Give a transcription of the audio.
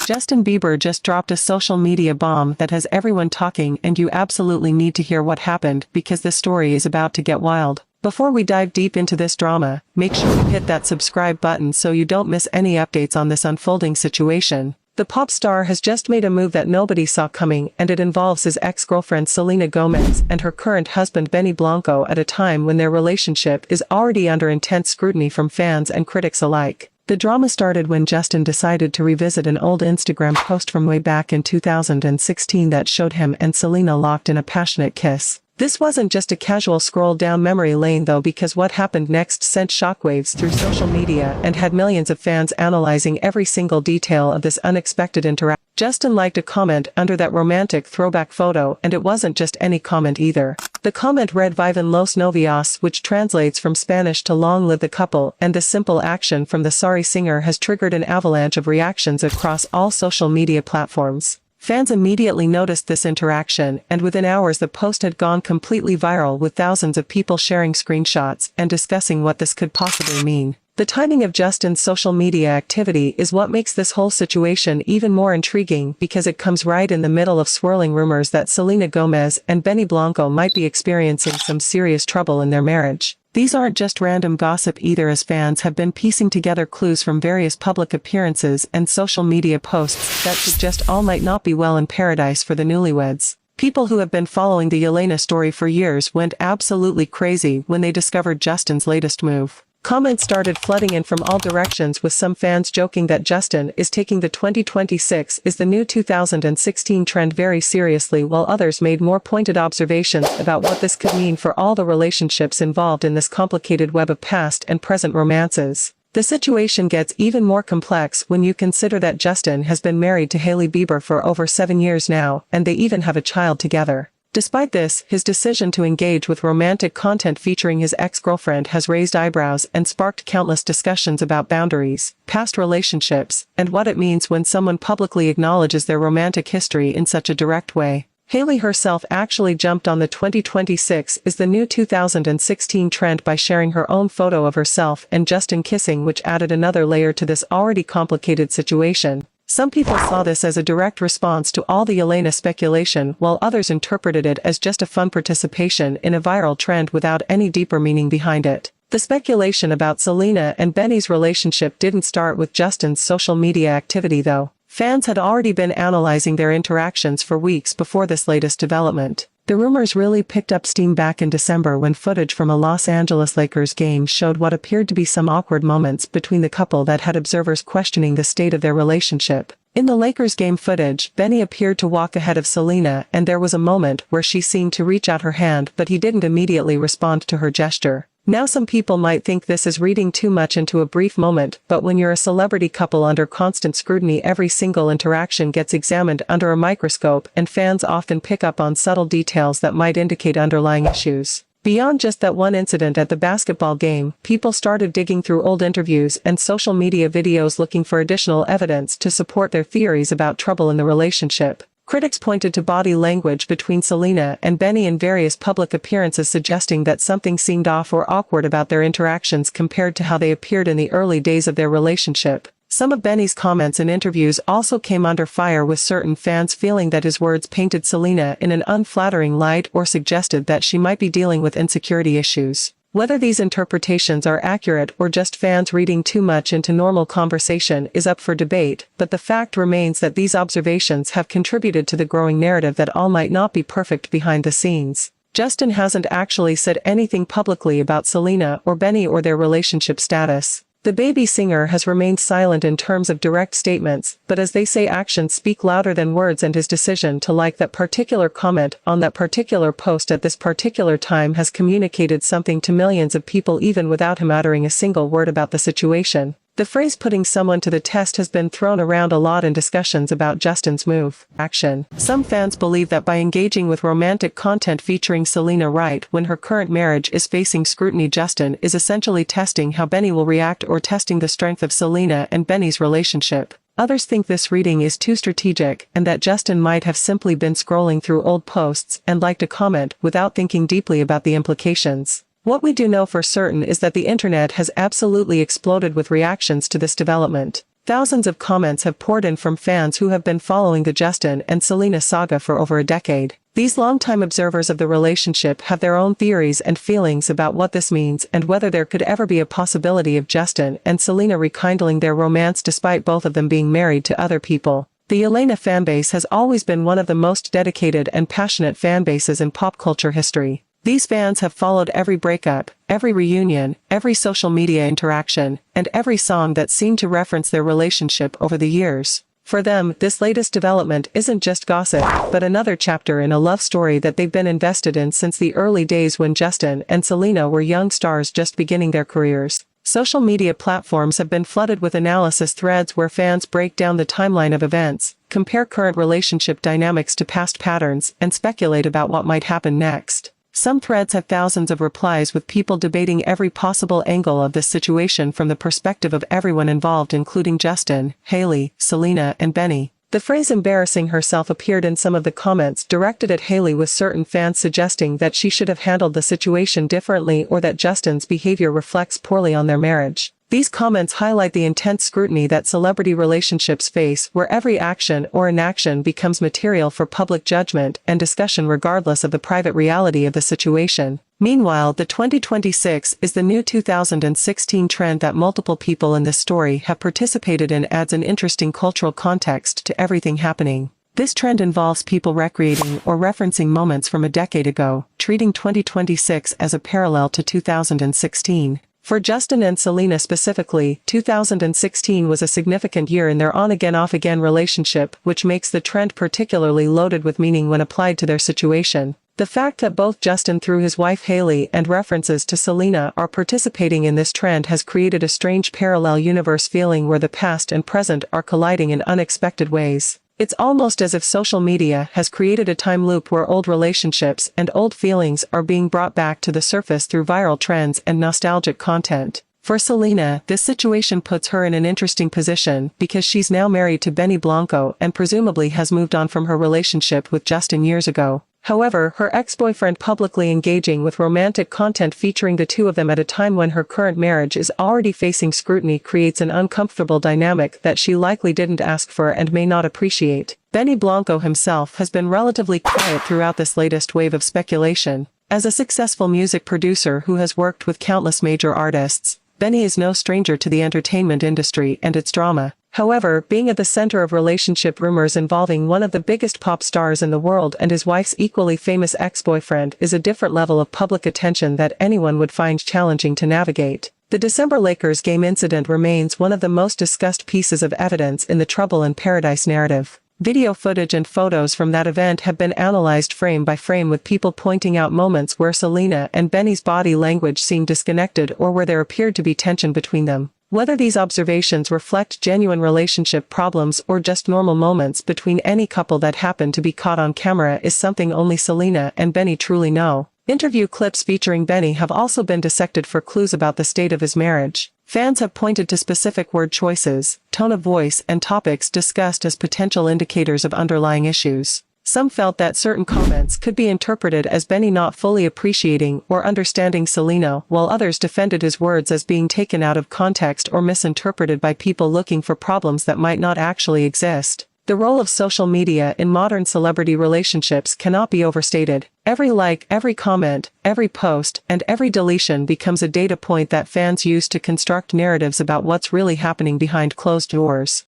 Justin Bieber just dropped a social media bomb that has everyone talking, and you absolutely need to hear what happened because this story is about to get wild. Before we dive deep into this drama, make sure you hit that subscribe button so you don't miss any updates on this unfolding situation. The pop star has just made a move that nobody saw coming, and it involves his ex-girlfriend Selena Gomez and her current husband Blanco at a time when their relationship is already under intense scrutiny from fans and critics alike. The drama started when Justin decided to revisit an old Instagram post from way back in 2016 that showed him and Selena locked in a passionate kiss. This wasn't just a casual scroll down memory lane though, because what happened next sent shockwaves through social media and had millions of fans analyzing every single detail of this unexpected interaction. Justin liked a comment under that romantic throwback photo, and it wasn't just any comment either. The comment read "Vivan los novios," which translates from Spanish to "Long live the couple," and the simple action from the sorry singer has triggered an avalanche of reactions across all social media platforms. Fans immediately noticed this interaction, and within hours the post had gone completely viral, with thousands of people sharing screenshots and discussing what this could possibly mean. The timing of Justin's social media activity is what makes this whole situation even more intriguing, because it comes right in the middle of swirling rumors that Selena Gomez and Blanco might be experiencing some serious trouble in their marriage. These aren't just random gossip either, as fans have been piecing together clues from various public appearances and social media posts that suggest all might not be well in paradise for the newlyweds. People who have been following the Selena story for years went absolutely crazy when they discovered Justin's latest move. Comments started flooding in from all directions, with some fans joking that Justin is taking the 2026 is the new 2016 trend very seriously, while others made more pointed observations about what this could mean for all the relationships involved in this complicated web of past and present romances. The situation gets even more complex when you consider that Justin has been married to Bieber for over 7 years now, and they even have a child together. Despite this, his decision to engage with romantic content featuring his ex-girlfriend has raised eyebrows and sparked countless discussions about boundaries, past relationships, and what it means when someone publicly acknowledges their romantic history in such a direct way. Hailey herself actually jumped on the 2026 is the new 2016 trend by sharing her own photo of herself and Justin kissing, which added another layer to this already complicated situation. Some people saw this as a direct response to all the Selena speculation, while others interpreted it as just a fun participation in a viral trend without any deeper meaning behind it. The speculation about Selena and Benny's relationship didn't start with Justin's social media activity though. Fans had already been analyzing their interactions for weeks before this latest development. The rumors really picked up steam back in December when footage from a Los Angeles Lakers game showed what appeared to be some awkward moments between the couple that had observers questioning the state of their relationship. In the Lakers game footage, Benny appeared to walk ahead of Selena, and there was a moment where she seemed to reach out her hand, but he didn't immediately respond to her gesture. Now some people might think this is reading too much into a brief moment, but when you're a celebrity couple under constant scrutiny, every single interaction gets examined under a microscope, and fans often pick up on subtle details that might indicate underlying issues. Beyond just that one incident at the basketball game, people started digging through old interviews and social media videos looking for additional evidence to support their theories about trouble in the relationship. Critics pointed to body language between Selena and Benny in various public appearances, suggesting that something seemed off or awkward about their interactions compared to how they appeared in the early days of their relationship. Some of Benny's comments in interviews also came under fire, with certain fans feeling that his words painted Selena in an unflattering light or suggested that she might be dealing with insecurity issues. Whether these interpretations are accurate or just fans reading too much into normal conversation is up for debate, but the fact remains that these observations have contributed to the growing narrative that all might not be perfect behind the scenes. Justin hasn't actually said anything publicly about Selena or Benny or their relationship status. The baby singer has remained silent in terms of direct statements, but as they say, actions speak louder than words, and his decision to like that particular comment on that particular post at this particular time has communicated something to millions of people even without him uttering a single word about the situation. The phrase "putting someone to the test" has been thrown around a lot in discussions about Justin's move. Action. Some fans believe that by engaging with romantic content featuring Selena right when her current marriage is facing scrutiny, Justin is essentially testing how Benny will react, or testing the strength of Selena and Benny's relationship. Others think this reading is too strategic, and that Justin might have simply been scrolling through old posts and liked a comment without thinking deeply about the implications. What we do know for certain is that the internet has absolutely exploded with reactions to this development. Thousands of comments have poured in from fans who have been following the Justin and Selena saga for over a decade. These longtime observers of the relationship have their own theories and feelings about what this means and whether there could ever be a possibility of Justin and Selena rekindling their romance despite both of them being married to other people. The Selena fanbase has always been one of the most dedicated and passionate fanbases in pop culture history. These fans have followed every breakup, every reunion, every social media interaction, and every song that seemed to reference their relationship over the years. For them, this latest development isn't just gossip, but another chapter in a love story that they've been invested in since the early days when Justin and Selena were young stars just beginning their careers. Social media platforms have been flooded with analysis threads where fans break down the timeline of events, compare current relationship dynamics to past patterns, and speculate about what might happen next. Some threads have thousands of replies with people debating every possible angle of this situation from the perspective of everyone involved including Justin, Hailey, Selena, and Benny. The phrase embarrassing herself appeared in some of the comments directed at Hailey with certain fans suggesting that she should have handled the situation differently or that Justin's behavior reflects poorly on their marriage. These comments highlight the intense scrutiny that celebrity relationships face where every action or inaction becomes material for public judgment and discussion regardless of the private reality of the situation. Meanwhile, the 2026 is the new 2016 trend that multiple people in this story have participated in adds an interesting cultural context to everything happening. This trend involves people recreating or referencing moments from a decade ago, treating 2026 as a parallel to 2016. For Justin and Selena specifically, 2016 was a significant year in their on-again off-again relationship, which makes the trend particularly loaded with meaning when applied to their situation. The fact that both Justin through his wife Hailey and references to Selena are participating in this trend has created a strange parallel universe feeling where the past and present are colliding in unexpected ways. It's almost as if social media has created a time loop where old relationships and old feelings are being brought back to the surface through viral trends and nostalgic content. For Selena, this situation puts her in an interesting position because she's now married to Blanco and presumably has moved on from her relationship with Justin years ago. However, her ex-boyfriend publicly engaging with romantic content featuring the two of them at a time when her current marriage is already facing scrutiny creates an uncomfortable dynamic that she likely didn't ask for and may not appreciate. Blanco himself has been relatively quiet throughout this latest wave of speculation. As a successful music producer who has worked with countless major artists, Benny is no stranger to the entertainment industry and its drama. However, being at the center of relationship rumors involving one of the biggest pop stars in the world and his wife's equally famous ex-boyfriend is a different level of public attention that anyone would find challenging to navigate. The December Lakers game incident remains one of the most discussed pieces of evidence in the Trouble in Paradise narrative. Video footage and photos from that event have been analyzed frame by frame with people pointing out moments where Selena and Benny's body language seemed disconnected or where there appeared to be tension between them. Whether these observations reflect genuine relationship problems or just normal moments between any couple that happen to be caught on camera is something only Selena and Benny truly know. Interview clips featuring Benny have also been dissected for clues about the state of his marriage. Fans have pointed to specific word choices, tone of voice, and topics discussed as potential indicators of underlying issues. Some felt that certain comments could be interpreted as Benny not fully appreciating or understanding Selena, while others defended his words as being taken out of context or misinterpreted by people looking for problems that might not actually exist. The role of social media in modern celebrity relationships cannot be overstated. Every like, every comment, every post, and every deletion becomes a data point that fans use to construct narratives about what's really happening behind closed doors.